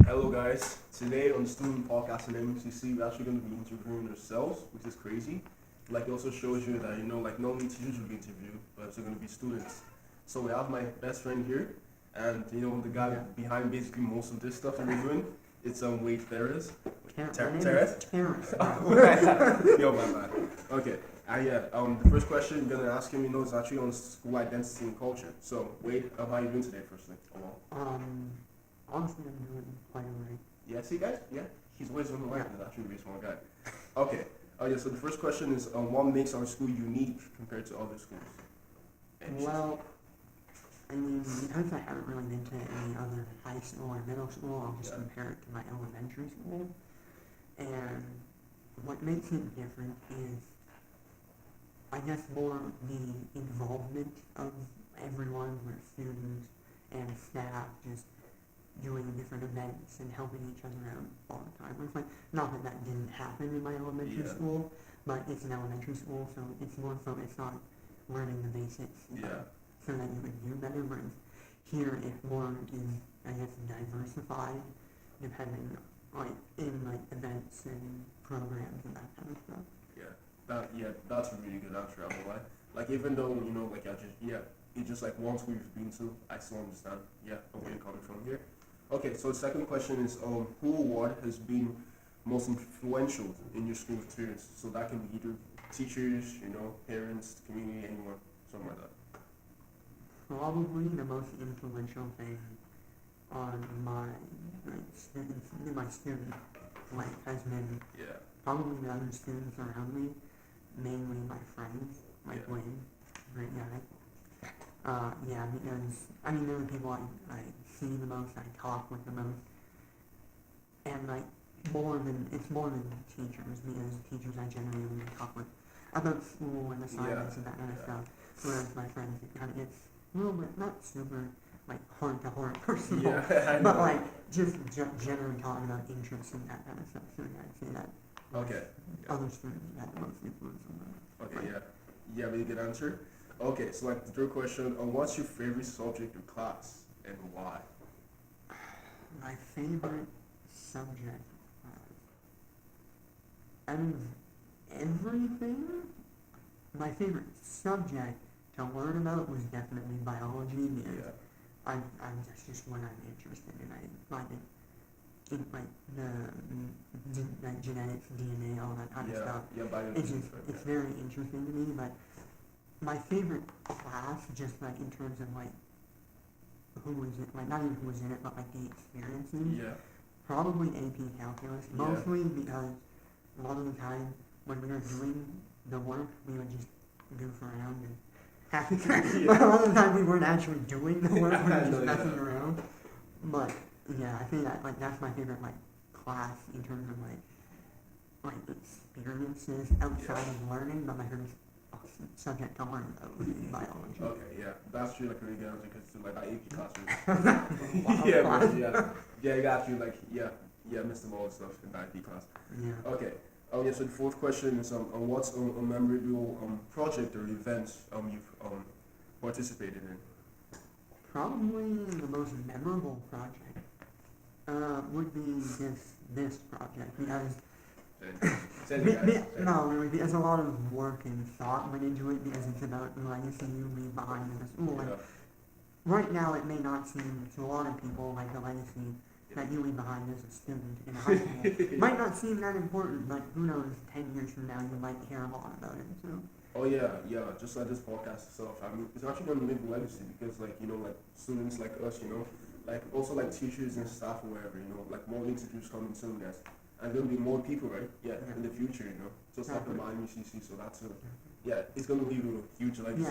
Hello guys, today on the student podcast in MUCC, we're actually going to be interviewing ourselves, which is crazy. Like it also shows you that, like normally teachers will be interviewed, but it's going to be students. So we have my best friend here, and the guy behind basically most of this stuff that we're doing, it's Wade Terrace. Terrace? Terrace. Yo, my bad. Okay. The first question we're gonna ask him, is actually on school identity and culture. So, Wade, how are you doing today, firstly? Honestly, I'm doing quite alright. Yeah, see, guys? Yeah, he's always on the line. He's actually a really smart guy. Okay. So the first question is, what makes our school unique compared to other schools? Well, I mean, because I haven't really been to any other high school or middle school, I'll just compare it to my elementary school. And what makes it different is, I guess, more the involvement of everyone, with students and staff just doing different events and helping each other out all the time. It's like, not that that didn't happen in my elementary school, but it's an elementary school, so it's more focused on learning the basics so that you would do better. Whereas here, it's more is, I guess, diversified, depending in events and programs and that kind of stuff. That's a really good answer. I don't lie. Like even though it's just like once we've been to, I still understand. Where you're coming from here. Okay, so the second question is, who or what has been most influential in your school experience? So that can be either teachers, parents, community, anyone, something like that. Probably the most influential thing on my student life has been probably the other students around me, mainly my friends, like Wayne, great guy. Because they're the people I see the most, I talk with the most, and it's more than teachers, because teachers I generally talk with about school and assignments and that kind of stuff, whereas my friends, it kind of gets a little bit, not super heart-to-heart personal, but just generally talking about interests and that kind of stuff. So I'd say that other students had the most influence on that. Okay, really good answer. Okay, so the third question, what's your favorite subject or class and why? My favorite subject, out of everything, my favorite subject to learn about was definitely biology, because that's just what I'm interested in. I find it, the genetics, DNA, all that kind of stuff. It's very interesting to me, but my favorite class, just in terms of who was it, not even who was in it, but the experiences, probably AP Calculus, mostly because a lot of the time when we were doing the work, we would just goof around and but a lot of the time we weren't actually doing the work, we were just messing around. But I think that that's my favorite class in terms of experiences outside of learning, but my favorite subject to learn about would be biology. Okay, that's true, really good answer, because that AP class I got you, missed them all and stuff in that AP class. Okay. So the fourth question is, what's a memorable project or event you've participated in? Probably the most memorable project would be this project, because because a lot of work and thought went into it, because it's about the legacy you leave behind in the school. Right now, it may not seem to a lot of people like the legacy that you leave behind as a student in high school might not seem that important, but who knows, 10 years from now, you might care a lot about it. So. Just like this podcast itself, it's actually going to leave a legacy, because students like us, also teachers and staff or whatever, more interviews coming soon, guys. And there'll be more people, right? In the future, just like the MUCC, so that's it's going to leave a huge legacy.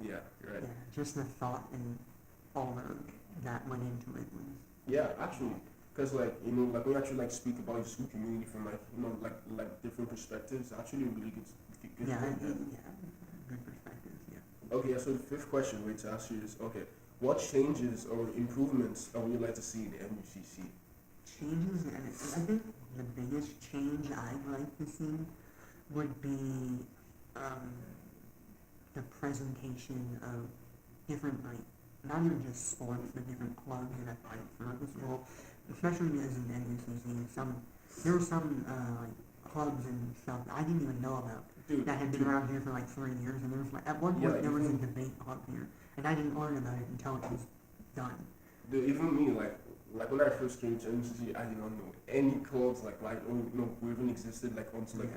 You're right. Just the thought and all that went into it was. Actually, because when we actually speak about the school community from different perspectives, actually really good. Good perspectives. Okay, so the fifth question we to ask you is, what changes or improvements would you like to see in the MUCC? Changes, I think the biggest change I'd like to see would be the presentation of different not even just sports, but different clubs and athletics throughout the school, especially as an MUCC. There were some like clubs and stuff that I didn't even know about Dude, that had been around here for like 3 years, and there was like, at one point there was a debate club here, and I didn't learn about it until it was done. Dude, even me, like when I first came to MCC, I did not know any clubs who even existed like until like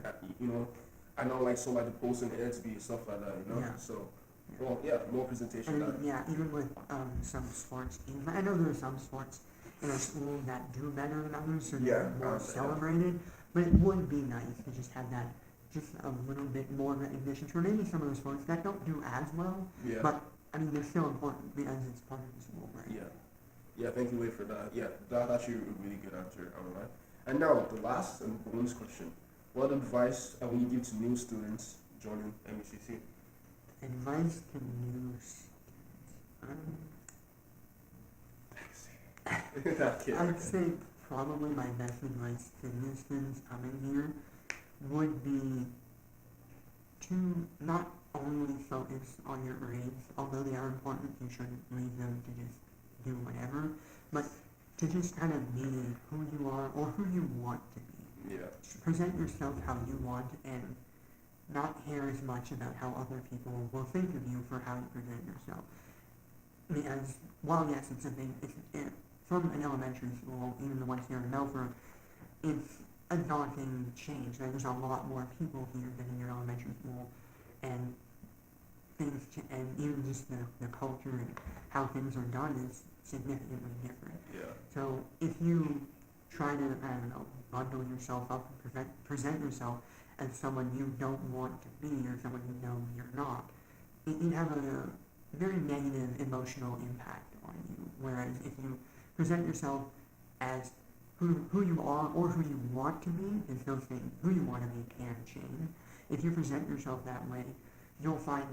I know like so like the posts and NSB and stuff like that, Yeah. So well, more presentation. And even with some sports teams, I know there are some sports in our school that do better than others, so they're more celebrated. But it would be nice to just have that, just a little bit more recognition for maybe some of the sports that don't do as well. Yeah. But I mean, they're still important because it's part of the school, right? Yeah. Yeah, thank you, Wade, for that. Yeah, that's actually a really good answer, Amalai. And now, the last and bonus question. What advice will you give to new students joining MUCC? Advice to new students. I'd say probably my best advice to new students coming here would be to not only focus on your grades, although they are important, you shouldn't leave them to just do whatever, but to just kind of be who you are or who you want to be. Yeah. Present yourself how you want and not care as much about how other people will think of you for how you present yourself. Because while yes, it's a big, from an elementary school, even the ones here in Melbourne, it's a daunting change. There's a lot more people here than in your elementary school, and and even just the culture and how things are done is significantly different. Yeah. So if you try to, bundle yourself up and present yourself as someone you don't want to be or someone you know you're not, it can have a very negative emotional impact on you. Whereas if you present yourself as who you are or who you want to be, there's no thing who you want to be can change. If you present yourself that way, you'll find,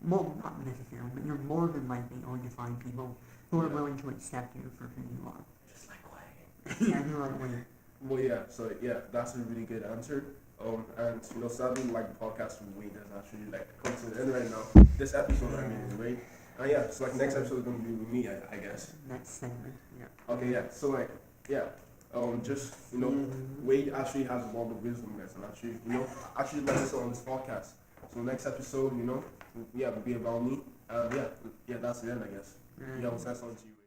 well, not necessarily, but you're more than likely going to find people who are willing to accept you for who you are. Just like Wade. Yeah, you're like Wade. Well, so that's a really good answer. And sadly, like the podcast with Wade has actually like come to the end right now. This episode, with Wade. So like next episode is gonna be with me, I guess. Next segment, yeah. Okay, so like, Wade actually has a lot of wisdom there, and actually let us on this podcast. So next episode, will be about me. That's the end, I guess. Right. We'll say something to you.